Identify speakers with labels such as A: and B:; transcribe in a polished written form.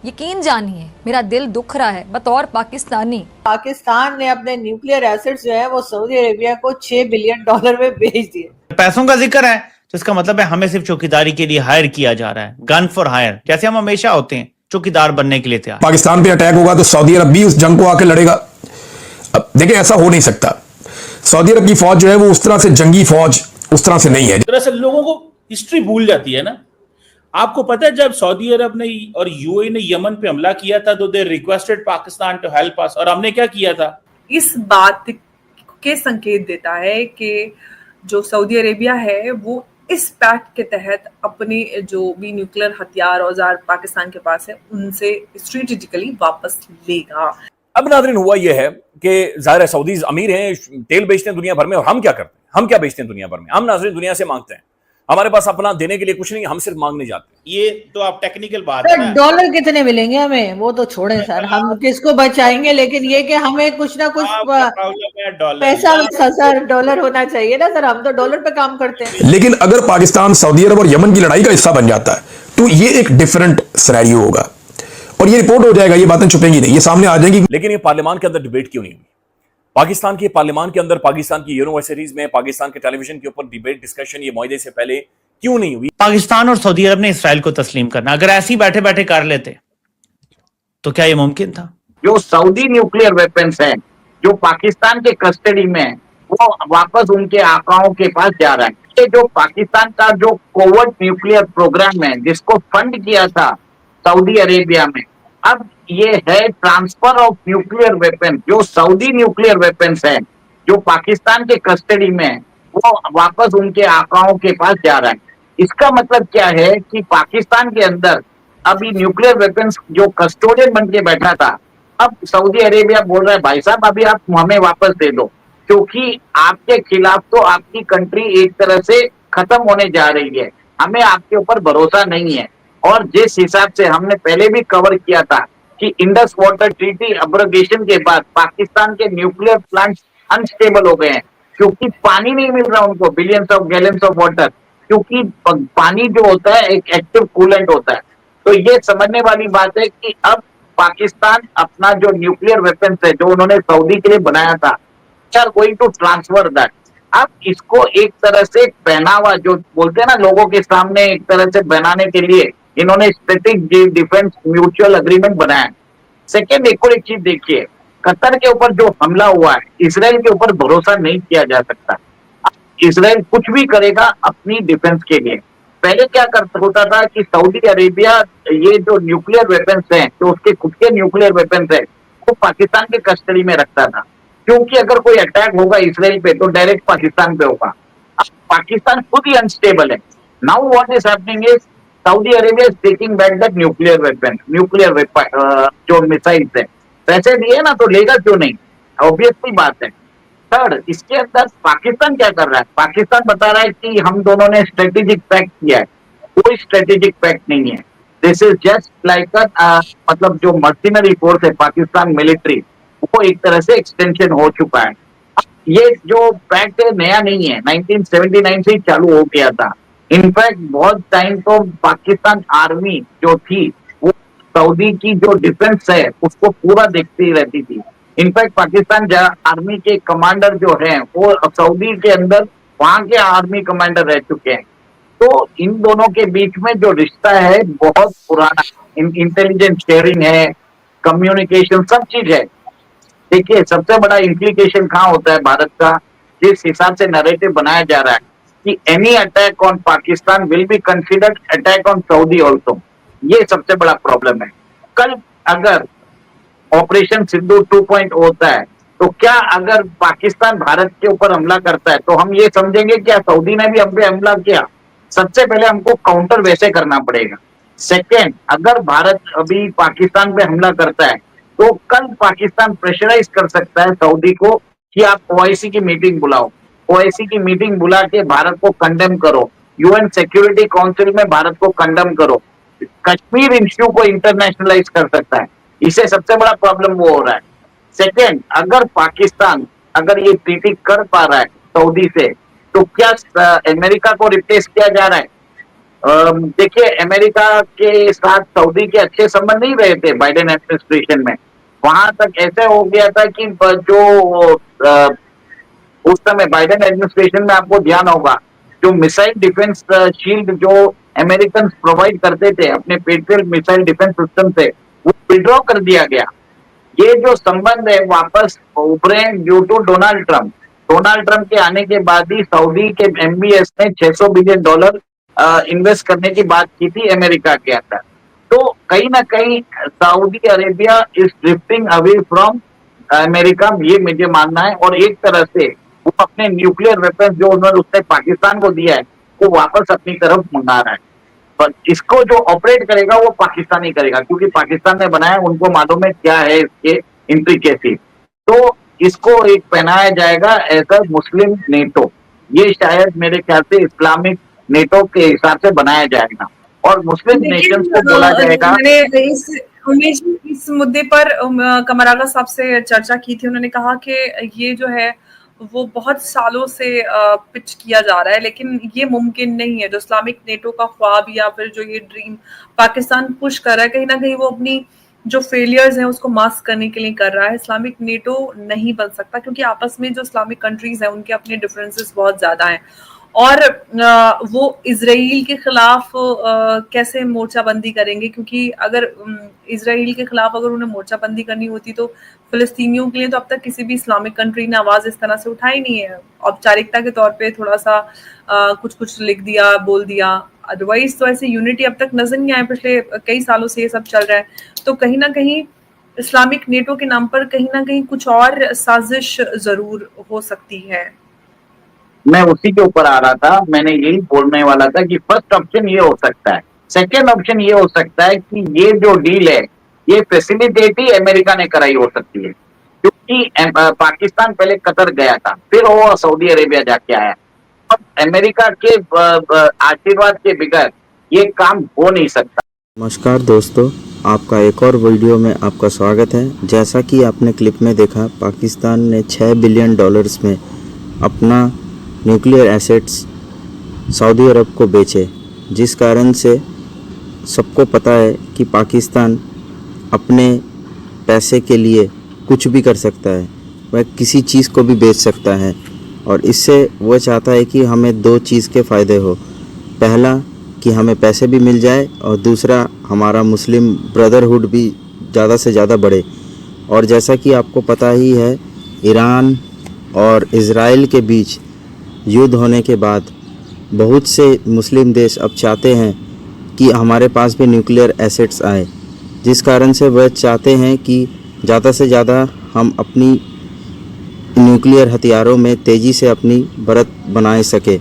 A: यकीन जानिए मेरा दिल दुख रहा है बतौर पाकिस्तानी।
B: पाकिस्तान ने अपने न्यूक्लियर एसेट्स जो है वो सऊदी अरेबिया को $6 बिलियन में बेच दिए।
C: पैसों का जिक्र है तो इसका मतलब है हमें सिर्फ चौकीदारी के लिए हायर किया जा रहा है, गन फॉर हायर, जैसे हम हमेशा होते हैं चौकीदार बनने के लिए तैयार।
D: पाकिस्तान पे अटैक होगा तो सऊदी अरब भी उस जंग को आके लड़ेगा। अब देखिए ऐसा हो नहीं सकता। सऊदी अरब की फौज जो है वो उस तरह से जंगी फौज उस तरह से नहीं है।
E: दरअसल लोगों को हिस्ट्री भूल जाती है ना। आपको पता है जब सऊदी अरब ने और यूएई ने यमन पे हमला किया था तो they requested Pakistan to help us, और हमने क्या किया था?
F: इस बात के संकेत देता है कि जो सऊदी अरेबिया है वो इस पैक्ट के तहत अपने जो भी न्यूक्लियर हथियार औजार पाकिस्तान के पास है उनसे स्ट्रेटेजिकली वापस लेगा।
G: अब नाज़रीन हुआ यह है कि ज़ाहिर है सऊदीज अमीर हैं, तेल बेचते हैं दुनिया भर में, और हम क्या करते हैं? हम क्या बेचते हैं दुनिया भर में? हम नाज़रीन दुनिया से मांगते हैं। हमारे पास अपना देने के लिए कुछ नहीं, हम सिर्फ मांगने जाते हैं।
E: ये तो आप टेक्निकल बात है ना।
B: डॉलर कितने मिलेंगे हमें वो तो छोड़े सर, हम किसको बचाएंगे, लेकिन ये कि हमें कुछ ना कुछ पैसा सर डॉलर होना चाहिए ना सर, हम तो डॉलर पे काम करते हैं।
D: लेकिन अगर पाकिस्तान सऊदी अरब और यमन की लड़ाई का हिस्सा बन जाता है तो ये एक डिफरेंट सिनेरियो होगा और ये रिपोर्ट हो जाएगा, ये बातें छुपेंगी नहीं, ये सामने आ जाएंगी।
G: लेकिन ये पार्लियामान के अंदर डिबेट क्यों नहीं हुई? पाकिस्तान के पार्लियामान के अंदर, पाकिस्तान की यूनिवर्सिटीज में, पाकिस्तान के टेलीविजन के ऊपर डिबेट डिस्कशन ये मुआहदे से पहले क्यों नहीं हुई?
C: पाकिस्तान और सऊदी अरब ने इसराइल को तस्लीम करना, अगर ऐसे ही बैठे बैठे कर लेते तो क्या ये मुमकिन था?
H: जो सऊदी न्यूक्लियर वेपन्स हैं जो पाकिस्तान के कस्टडी में है, वो वापस उनके आकाओं के पास जा रहा है। ये जो पाकिस्तान का जो कोवर्ट न्यूक्लियर प्रोग्राम है जिसको फंड किया था सऊदी अरेबिया में, अब ये है ट्रांसफर ऑफ न्यूक्लियर वेपन। जो सऊदी न्यूक्लियर वेपन्स हैं जो पाकिस्तान के कस्टडी में है, वो वापस उनके आकाओं के पास जा रहा है। इसका मतलब क्या है कि पाकिस्तान के अंदर अभी न्यूक्लियर वेपन्स जो कस्टोडियन बन के बैठा था, अब सऊदी अरेबिया बोल रहा है भाई साहब अभी आप हमें वापस दे दो, क्योंकि आपके खिलाफ तो आपकी कंट्री एक तरह से खत्म होने जा रही है, हमें आपके ऊपर भरोसा नहीं है। और जिस हिसाब से हमने पहले भी कवर किया था कि इंडस वाटर ट्रीटी अब्रोगेशन के बाद पाकिस्तान के न्यूक्लियर प्लांट्स अनस्टेबल हो गए हैं क्योंकि पानी नहीं मिल रहा उनको, billions of gallons of water, क्योंकि पानी जो होता है एक एक्टिव कूलेंट होता है। तो ये समझने वाली बात है कि अब पाकिस्तान अपना जो न्यूक्लियर वेपन्स है जो उन्होंने सऊदी के लिए बनाया था, are going to transfer that. अब इसको एक तरह से पहनावा जो बोलते हैं ना लोगों के सामने, एक तरह से बनाने के लिए इन्होंने स्ट्रेटेजिक डिफेंस म्यूचुअल एग्रीमेंट बनाया। सेकेंड एक और एक चीज देखिए, कतर के ऊपर जो हमला हुआ है, इसराइल के ऊपर भरोसा नहीं किया जा सकता। इसराइल कुछ भी करेगा अपनी डिफेंस के लिए। पहले क्या होता था कि सऊदी अरेबिया ये जो न्यूक्लियर वेपन्स हैं, जो उसके खुद के न्यूक्लियर वेपन्स हैं, वो पाकिस्तान के कस्टडी में रखता था, क्योंकि अगर कोई अटैक होगा इसराइल पे तो डायरेक्ट पाकिस्तान पे होगा। अब पाकिस्तान खुद ही अनस्टेबल है। Now what is happening is Saudi Arabia is taking back that nuclear weapon, जो मिसाइल्स है, पैसे दिए ना तो लेगा क्यों नहीं, ऑब्वियसली बात है। थर्ड, इसके अंदर पाकिस्तान क्या कर रहा है? पाकिस्तान बता रहा है कि हम दोनों ने स्ट्रेटेजिक पैक्ट किया है। कोई स्ट्रेटेजिक पैक्ट नहीं है। दिस इज जस्ट लाइक मतलब जो मर्सिनरी फोर्स है पाकिस्तान मिलिट्री, वो एक तरह से एक्सटेंशन हो चुका है। ये जो पैक्ट है नया नहीं है, 1979 से ही चालू हो गया था। इनफैक्ट बहुत टाइम तो पाकिस्तान आर्मी जो थी वो सऊदी की जो डिफेंस है उसको पूरा देखती रहती थी। इनफैक्ट पाकिस्तान आर्मी के कमांडर जो हैं वो सऊदी के अंदर वहां के आर्मी कमांडर रह चुके हैं। तो इन दोनों के बीच में जो रिश्ता है बहुत पुराना, इंटेलिजेंस शेयरिंग है, कम्युनिकेशन, सब चीज है। देखिए सबसे बड़ा इम्प्लीकेशन कहाँ होता है भारत का, जिस हिसाब से नैरेटिव बनाया जा रहा है कि any attack on Pakistan will be considered attack on Saudi also. ये सबसे बड़ा प्रॉब्लम है। कल अगर ऑपरेशन सिंधु 2.0 होता है तो क्या अगर पाकिस्तान भारत के ऊपर हमला करता है तो हम ये समझेंगे क्या सऊदी ने भी हम पे हमला किया? सबसे पहले हमको काउंटर वैसे करना पड़ेगा। सेकेंड, अगर भारत अभी पाकिस्तान पे हमला करता है तो कल पाकिस्तान प्रेशराइज कर सकता है सऊदी को कि आप ओआईसी की मीटिंग बुलाओ, ओआईसी की मीटिंग बुला के भारत को कंडेम करो, यूएन सिक्योरिटी काउंसिल में भारत को कंडेम करो, कश्मीर इश्यू को इंटरनेशनलाइज कर सकता है। इसे सबसे बड़ा प्रॉब्लम वो हो रहा है। सेकेंड, अगर पाकिस्तान अगर ये ट्रीटी कर पा रहा है सऊदी से तो क्या अमेरिका को रिप्लेस किया जा रहा है? देखिए, अमेरिका के साथ सऊदी के अच्छे संबंध नहीं रहे थे बाइडेन एडमिनिस्ट्रेशन में। वहां तक ऐसे हो गया था कि जो उस समय बाइडेन एडमिनिस्ट्रेशन में आपको ध्यान होगा, जो मिसाइल डिफेंस शील्ड जो अमेरिकन प्रोवाइड करते थे अपने पेट्रियट मिसाइल डिफेंस सिस्टम से, वो विड्रॉ कर दिया गया। ये जो संबंध है वापस उभरे due to Donald Trump. Donald Trump के आने के बाद ही सऊदी के एमबीएस ने $600 बिलियन इन्वेस्ट करने की बात की थी अमेरिका के अंदर। तो कहीं ना कहीं Saudi Arabia is drifting away from America, ये मुझे मानना है। और एक तरह से वो अपने न्यूक्लियर वेपन जो उन्होंने उसने पाकिस्तान को दिया है, वो वापस अपनी तरफ मंगा रहा है। पर इसको जो ऑपरेट करेगा वो पाकिस्तान ही करेगा, क्योंकि पाकिस्तान ने बनाया, उनको मालूम है क्या है इसके इंट्रिकेसी। तो इसको एक पहनाया जाएगा एज मुस्लिम नेटो। ये शायद मेरे ख्याल से इस्लामिक नेटो के हिसाब से बनाया जाएगा और मुस्लिम नेशंस को बोला जाएगा।
F: मैंने इस मुद्दे पर कमराला साहब से चर्चा की थी। उन्होंने कहा कि ये जो है वो बहुत सालों से पिच किया जा रहा है, लेकिन ये मुमकिन नहीं है। जो इस्लामिक नेटो का ख्वाब या फिर जो ये ड्रीम पाकिस्तान पुश कर रहा है, कहीं ना कहीं वो अपनी जो फेलियर्स हैं उसको मास्क करने के लिए कर रहा है। इस्लामिक नेटो नहीं बन सकता, क्योंकि आपस में जो इस्लामिक कंट्रीज हैं उनके अपने डिफरेंसेस बहुत ज्यादा हैं। और वो इजराइल के खिलाफ कैसे मोर्चाबंदी करेंगे, क्योंकि अगर इजराइल के खिलाफ अगर उन्हें मोर्चाबंदी करनी होती तो फिलिस्तीनियों के लिए तो अब तक किसी भी इस्लामिक कंट्री ने आवाज इस तरह से उठाई नहीं है। औपचारिकता के तौर पे थोड़ा सा कुछ लिख दिया, बोल दिया, अदरवाइज तो ऐसे यूनिटी अब तक नजर नहीं आए। पिछले कई सालों से ये सब चल रहा है। तो कहीं ना कहीं इस्लामिक नेटो के नाम पर कहीं ना कहीं कुछ और साजिश जरूर हो सकती है।
H: मैं उसी के ऊपर आ रहा था, मैंने यही बोलने वाला था कि फर्स्ट ऑप्शन ये हो सकता है। सेकेंड ऑप्शन ये हो सकता है कि ये जो डील है ये फैसिलिटेट ही अमेरिका ने कराई हो सकती है, क्योंकि पाकिस्तान पहले कतर गया था, फिर वो सऊदी अरेबिया जाके आया। अब अमेरिका के आशीर्वाद के बगैर ये काम हो नहीं सकता।
I: नमस्कार दोस्तों, आपका एक और वीडियो में आपका स्वागत है। जैसा कि आपने क्लिप में देखा, पाकिस्तान ने $6 बिलियन में अपना न्यूक्लियर एसेट्स सऊदी अरब को बेचे, जिस कारण से सबको पता है कि पाकिस्तान अपने पैसे के लिए कुछ भी कर सकता है, वह किसी चीज़ को भी बेच सकता है। और इससे वह चाहता है कि हमें दो चीज़ के फ़ायदे हो। पहला कि हमें पैसे भी मिल जाए, और दूसरा हमारा मुस्लिम ब्रदरहुड भी ज़्यादा से ज़्यादा बढ़े। और जैसा कि आपको पता ही है, ईरान और इज़राइल के बीच युद्ध होने के बाद बहुत से मुस्लिम देश अब चाहते हैं कि हमारे पास भी न्यूक्लियर एसेट्स आए, जिस कारण से वह चाहते हैं कि ज़्यादा से ज़्यादा हम अपनी न्यूक्लियर हथियारों में तेज़ी से अपनी बढ़त बनाए सके।